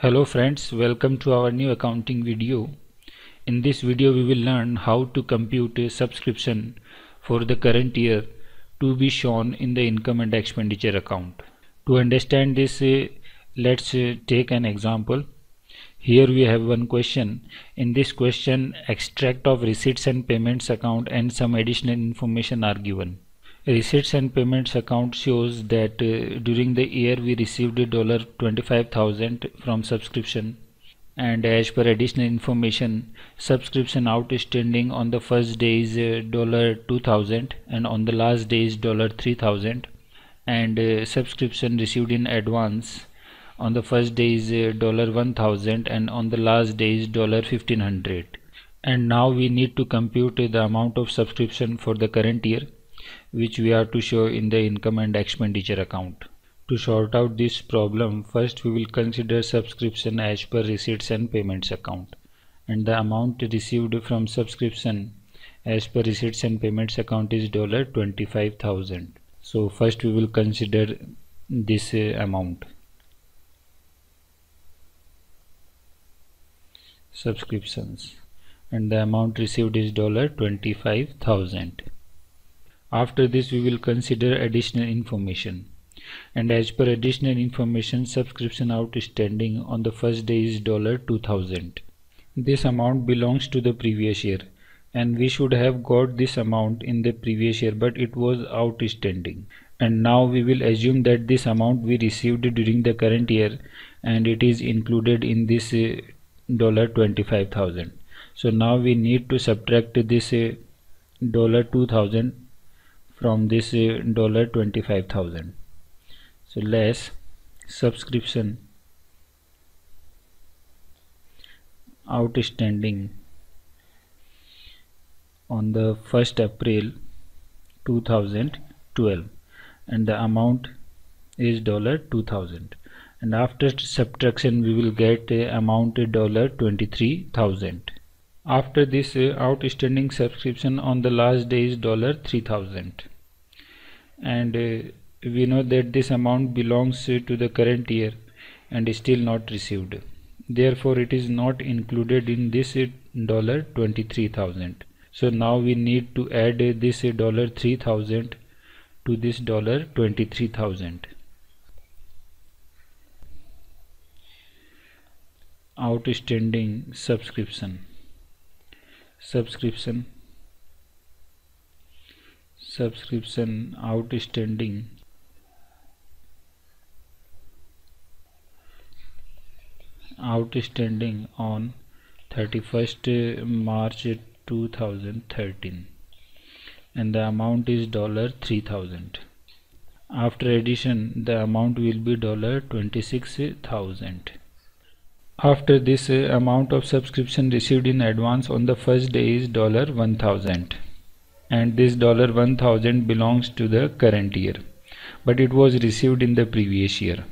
Hello friends, welcome to our new accounting video. In this video we will learn how to compute a subscription for the current year to be shown in the income and expenditure account. To understand this, let's take an example. Here we have one question. In this question, extract of receipts and payments account and some additional information are given. Receipts and payments account shows that during the year we received $25,000 from subscription, and as per additional information, subscription outstanding on the first day is $2,000 and on the last day is $3,000, and subscription received in advance on the first day is $1,000 and on the last day is $1,500. And now we need to compute the amount of subscription for the current year, which we are to show in the income and expenditure account. To sort out this problem, first we will consider subscription as per receipts and payments account, and the amount received from subscription as per receipts and payments account is $25,000. So first we will consider this amount, subscriptions, and the amount received is $25,000. After this we will consider additional information, and as per additional information, subscription outstanding on the first day is $2,000. This amount belongs to the previous year and we should have got this amount in the previous year, but it was outstanding, and now we will assume that this amount we received during the current year and it is included in this $25,000. So now we need to subtract this $2,000 from this $25,000. So less subscription outstanding on the 1st April 2012, and the amount is $2,000, and after subtraction we will get amount $23,000. After this, outstanding subscription on the last day is $3,000, and we know that this amount belongs to the current year and is still not received. Therefore it is not included in this $23,000. So now we need to add this $3,000 to this $23,000. Outstanding subscription outstanding on 31st March 2013, and the amount is $3,000. After addition, the amount will be $26,000. After this, amount of subscription received in advance on the first day is $1,000, and this $1,000 belongs to the current year, but it was received in the previous year,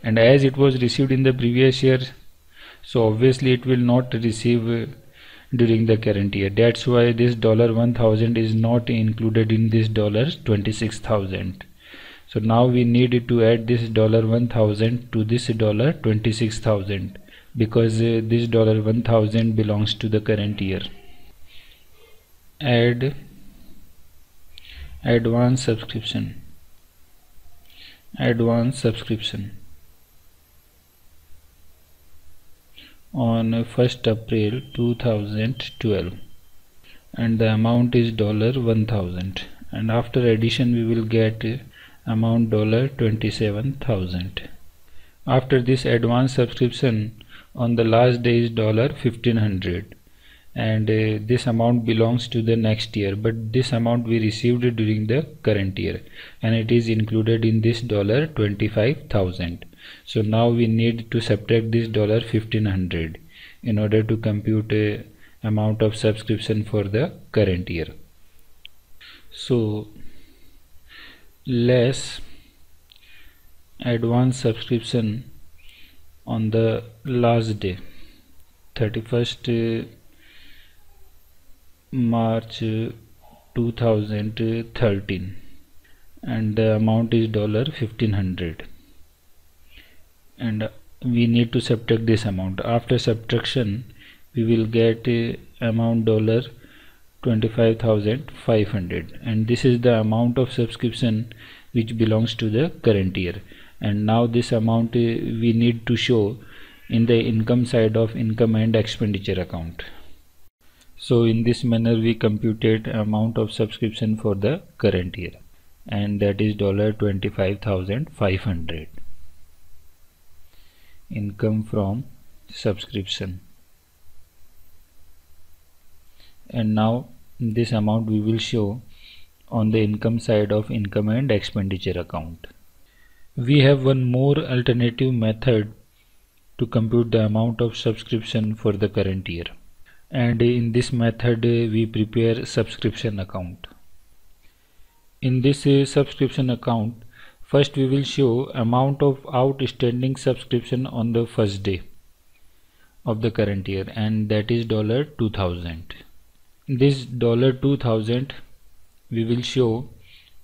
and as it was received in the previous year, so obviously it will not receive during the current year. That's why this $1,000 is not included in this $26,000. So now we need to add this $1,000 to this $26,000, because this $1,000 belongs to the current year. Add advance subscription on 1st April 2012, and the amount is $1,000, and after addition we will get amount $27,000. After this, advance subscription on the last day is $1,500, and this amount belongs to the next year, but this amount we received during the current year and it is included in this $25,000. So now we need to subtract this $1,500 in order to compute a amount of subscription for the current year. So less advance subscription on the last day 31st March 2013, and the amount is $1,500, and we need to subtract this amount. After subtraction we will get amount $25,500, and this is the amount of subscription which belongs to the current year. And now this amount we need to show in the income side of income and expenditure account. So in this manner we computed amount of subscription for the current year, and that is $25,500 income from subscription. And now this amount we will show on the income side of income and expenditure account. We have one more alternative method to compute the amount of subscription for the current year, and in this method we prepare subscription account. In this subscription account, first we will show amount of outstanding subscription on the first day of the current year, and that is $2,000. This $2,000 we will show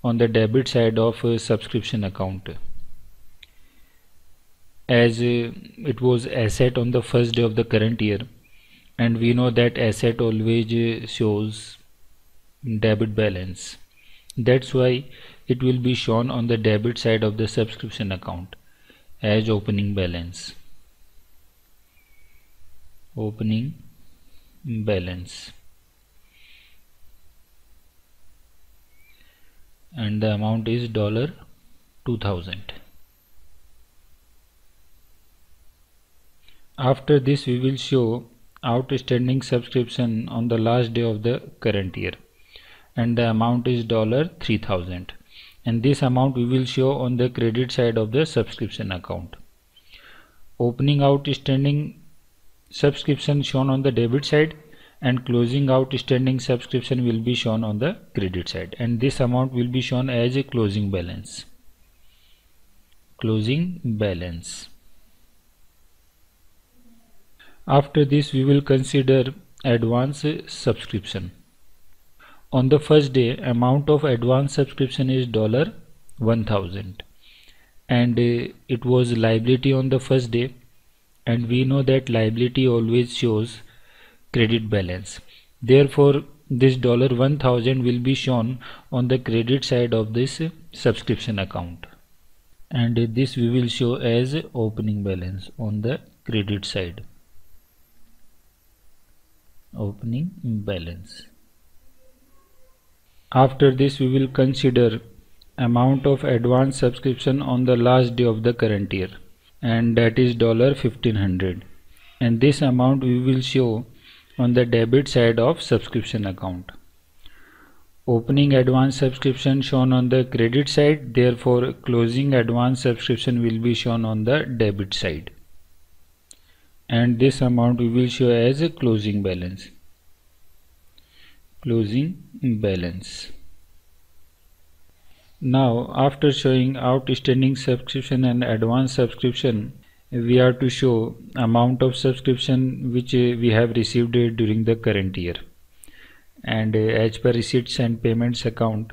on the debit side of subscription account, as it was asset on the first day of the current year, and we know that asset always shows debit balance. That's why it will be shown on the debit side of the subscription account as opening balance. Opening balance. And the amount is $2,000. After this we will show outstanding subscription on the last day of the current year, and the amount is $3,000, and this amount we will show on the credit side of the subscription account. Opening outstanding subscription shown on the debit side, and closing outstanding subscription will be shown on the credit side, and this amount will be shown as a closing balance. Closing balance. After this we will consider advance subscription. On the first day, amount of advance subscription is $1,000, and it was liability on the first day, and we know that liability always shows credit balance. Therefore this $1,000 will be shown on the credit side of this subscription account, and this we will show as opening balance on the credit side. Opening balance. After this we will consider amount of advance subscription on the last day of the current year, and that is $1,500, and this amount we will show on the debit side of subscription account. Opening advance subscription shown on the credit side, therefore closing advance subscription will be shown on the debit side, and this amount we will show as a closing balance. Closing balance. Now after showing outstanding subscription and advance subscription, we are to show amount of subscription which we have received during the current year, and as per receipts and payments account,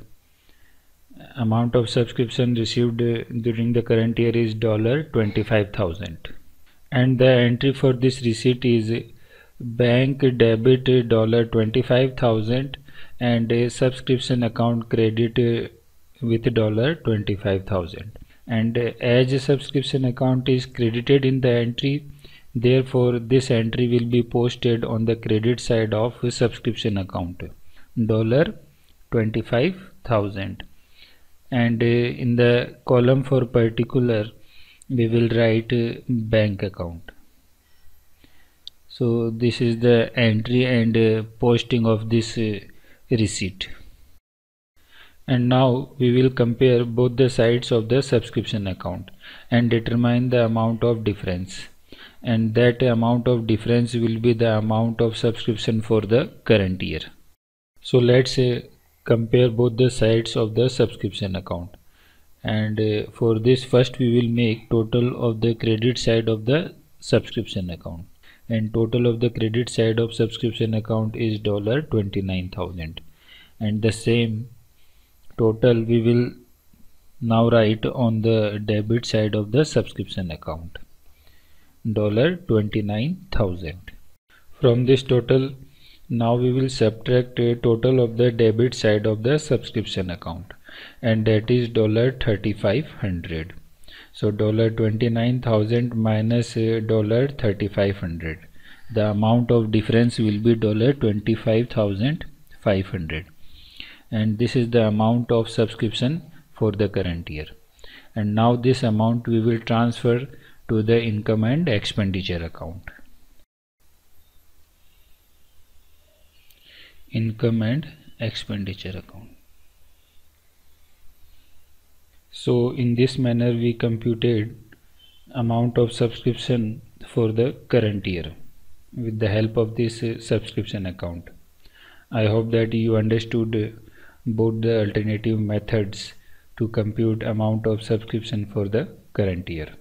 amount of subscription received during the current year is $25,000, and the entry for this receipt is bank debit $25,000 and a subscription account credit with $25,000, and as a subscription account is credited in the entry, therefore this entry will be posted on the credit side of subscription account $25,000, and in the column for particular we will write bank account. So this is the entry and posting of this receipt. And now we will compare both the sides of the subscription account and determine the amount of difference, and that amount of difference will be the amount of subscription for the current year. So let's compare both the sides of the subscription account, and for this first we will make total of the credit side of the subscription account, and total of the credit side of subscription account is $29,000, and the same total we will now write on the debit side of the subscription account. $29,000. From this total, now we will subtract a total of the debit side of the subscription account, and that is $3,500. So $29,000 minus $3,500. The amount of difference will be $25,500, and this is the amount of subscription for the current year. And now this amount we will transfer to the income and expenditure account. Income and expenditure account. So in this manner we computed amount of subscription for the current year with the help of this subscription account. I hope that you understood both the alternative methods to compute amount of subscription for the current year.